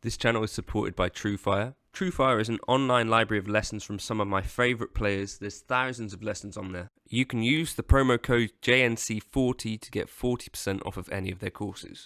This channel is supported by TrueFire. TrueFire is an online library of lessons from some of my favourite players. There's thousands of lessons on there. You can use the promo code JNC40 to get 40% off of any of their courses.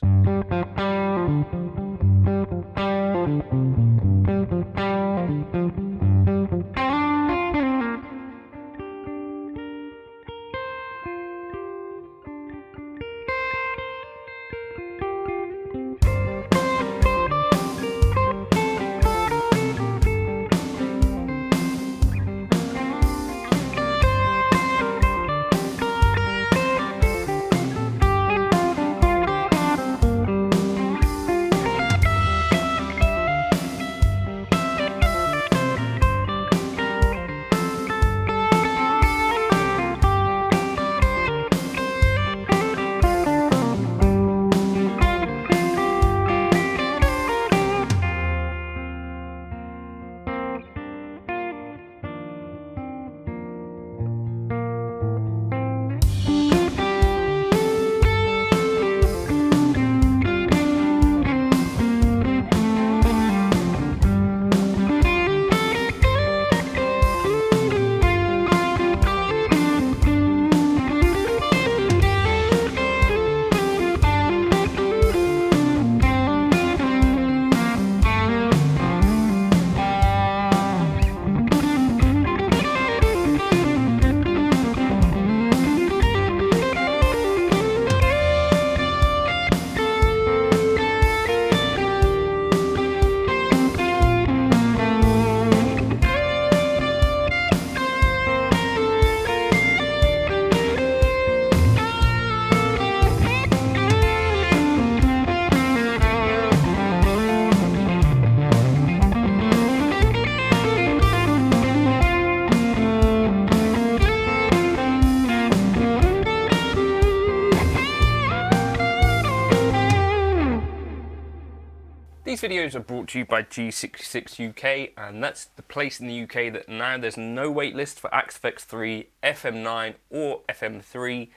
These videos are brought to you by G66 UK, and that's the place in the UK that now there's no wait list for Axe FX3, FM9 or FM3,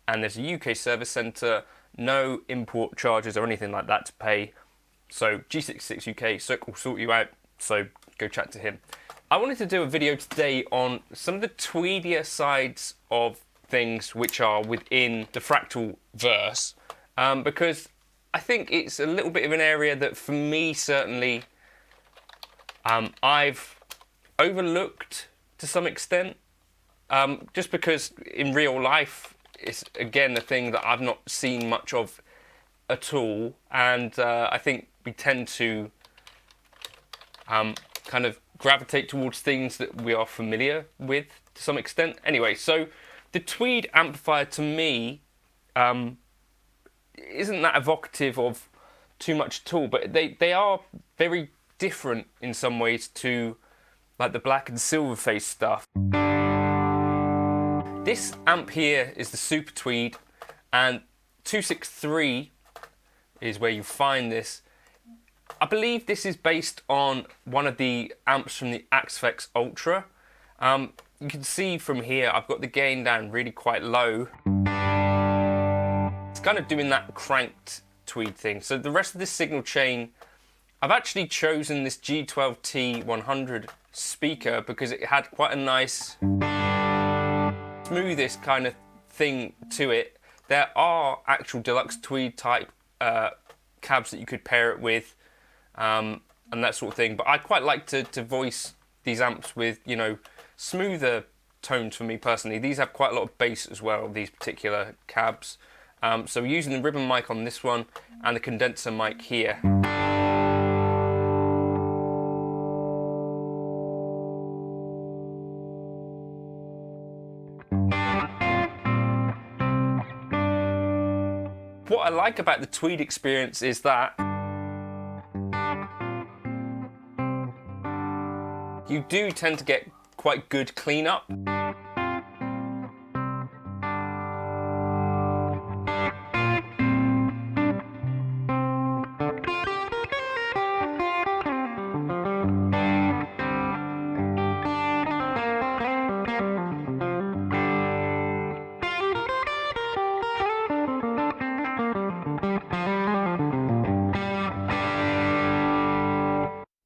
and there's a UK service centre, no import charges or anything like that to pay. So G66 UK will sort you out, so go chat to him. I wanted to do a video today on some of the tweedier sides of things which are within the Fractal verse, because I think it's a little bit of an area that, for me, certainly, I've overlooked to some extent, just because in real life, it's, again, a thing that I've not seen much of at all, and I think we tend to kind of gravitate towards things that we are familiar with to some extent. Anyway, so the Tweed amplifier, to me, isn't that evocative of too much at all, but they are very different in some ways to like the black and silver face stuff. This amp here is the Super Tweed, and 263 is where you find this. I believe this is based on one of the amps from the Axe FX Ultra. You can see from here I've got the gain down really quite low. It's kind of doing that cranked Tweed thing. So the rest of this signal chain, I've actually chosen this G12T100 speaker because it had quite a nice smoothest kind of thing to it. There are actual Deluxe Tweed type cabs that you could pair it with, and that sort of thing, but I quite like to voice these amps with, you know, smoother tones for me personally. These have quite a lot of bass as well, these particular cabs. So we're using the ribbon mic on this one and the condenser mic here. What I like about the Tweed experience is that you do tend to get quite good cleanup.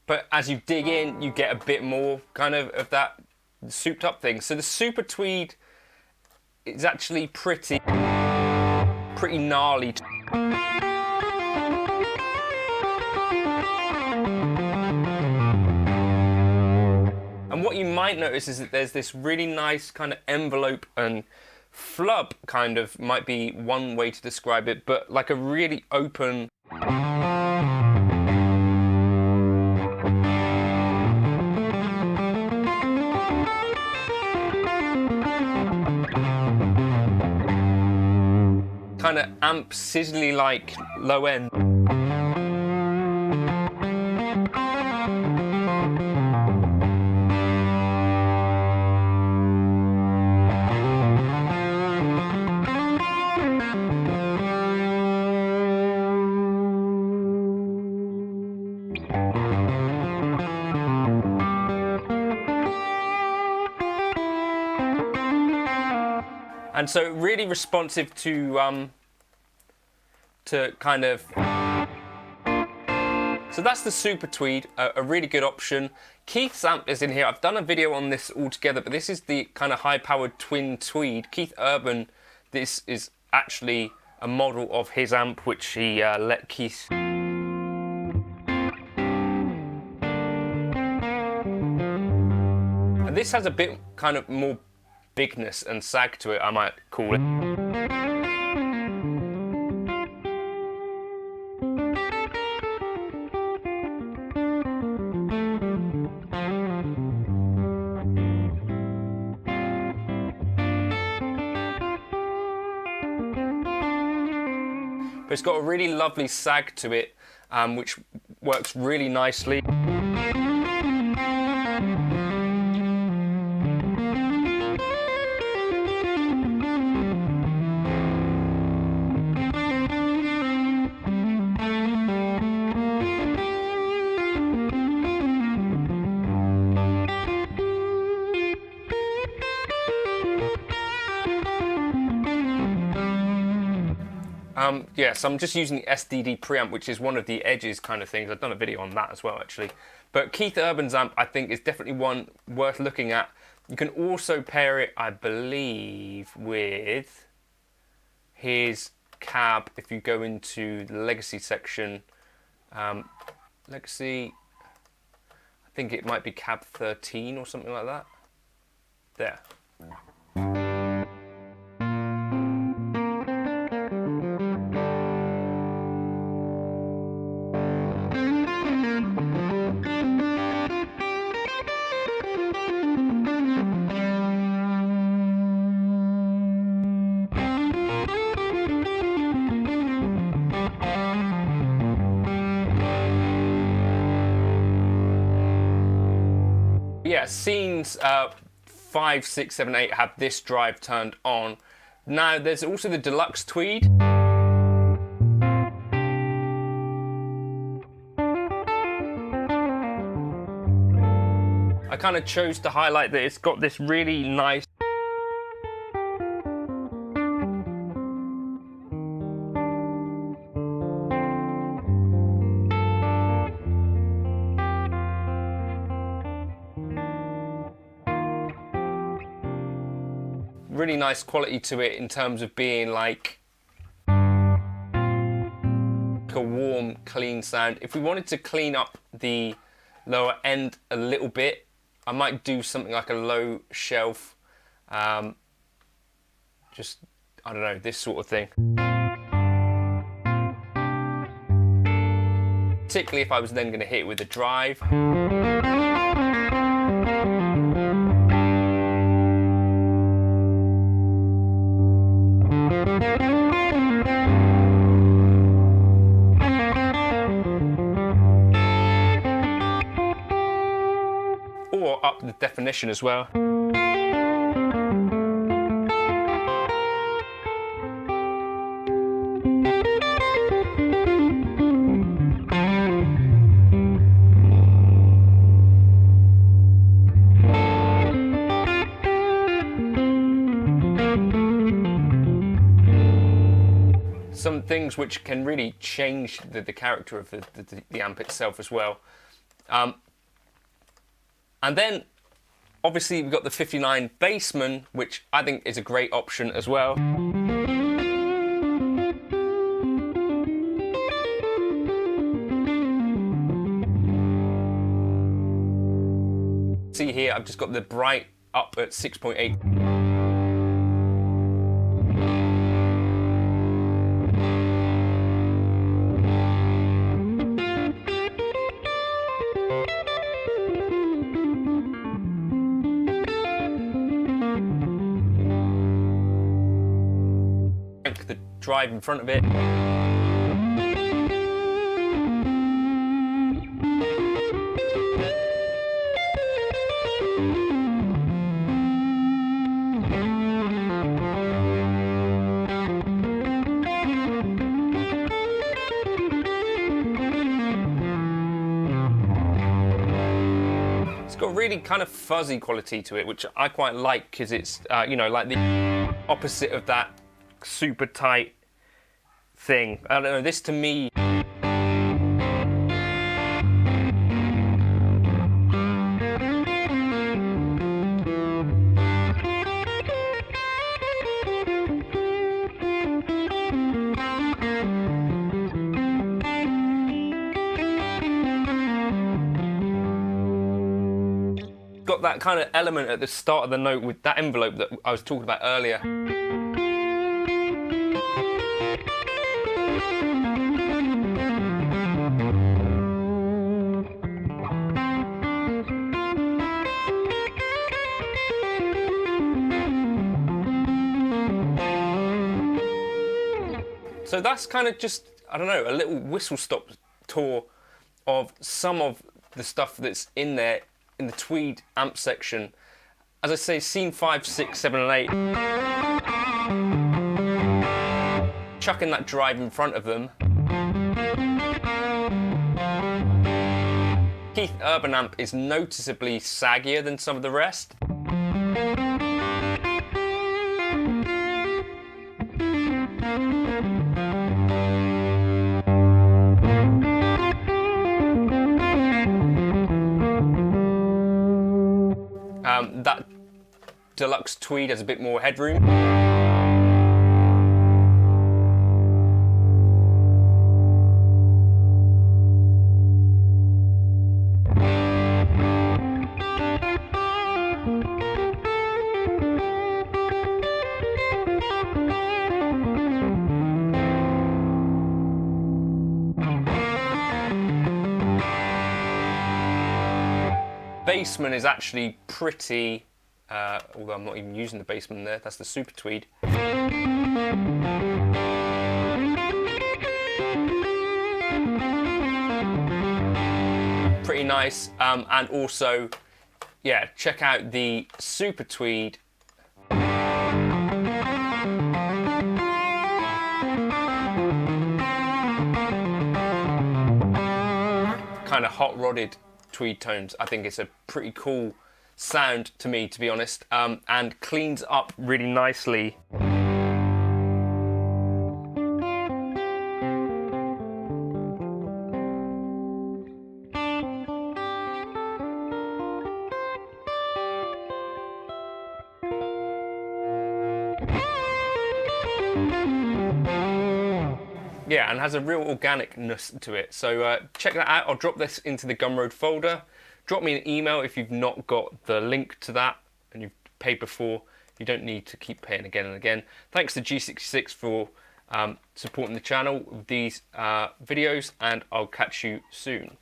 but as you dig in, you get a bit more kind of that souped up thing. So the Super Tweed is actually pretty gnarly. And what you might notice is that there's this really nice kind of envelope and flub, kind of, might be one way to describe it, but like a really open kind of amp sizzly like low end. And so really responsive to kind of, so that's the Super Tweed, a really good option. Keith's amp is in here. I've done a video on this altogether, but this is the kind of high-powered twin Tweed. Keith Urban, this is actually a model of his amp, which he let Keith. And this has a bit kind of more bigness and sag to it, I might call it. But it's got a really lovely sag to it, which works really nicely. Yes, I'm just using the SDD preamp, which is one of the edges kind of things. I've done a video on that as well, actually. But Keith Urban's amp, I think, is definitely one worth looking at. You can also pair it, I believe, with his cab if you go into the Legacy section. Legacy, I think it might be cab 13 or something like that. There. Yeah, scenes 5, 6, 7, 8 have this drive turned on. Now there's also the Deluxe Tweed. I kind of chose to highlight that it's got this really nice quality to it in terms of being like a warm, clean sound. If we wanted to clean up the lower end a little bit, I might do something like a low shelf, just, I don't know, this sort of thing. Particularly if I was then going to hit it with a drive. Or up the definition as well. Some things which can really change the character of the amp itself as well. And then obviously we've got the 59 Bassman, which I think is a great option as well. See here, I've just got the bright up at 6.8. The drive in front of it. It's got really kind of fuzzy quality to it, which I quite like, because it's you know, like the opposite of that super tight thing. I don't know, this to me got that kind of element at the start of the note with that envelope that I was talking about earlier. So that's kind of just, I don't know, a little whistle-stop tour of some of the stuff that's in there in the Tweed amp section. As I say, scene 5, 6, 7 and 8. Chucking that drive in front of them. Keith Urban amp is noticeably saggier than some of the rest. That Deluxe Tweed has a bit more headroom. Bassman is actually pretty, although I'm not even using the Bassman there, that's the Super Tweed. Pretty nice, and also, yeah, check out the Super Tweed. Kind of hot-rodded tweed tones. I think it's a pretty cool sound to me, to be honest, and cleans up really nicely. Yeah, and has a real organicness to it. So check that out. I'll drop this into the Gumroad folder. Drop me an email if you've not got the link to that and you've paid before. You don't need to keep paying again and again. Thanks to G66 for supporting the channel with these videos, and I'll catch you soon.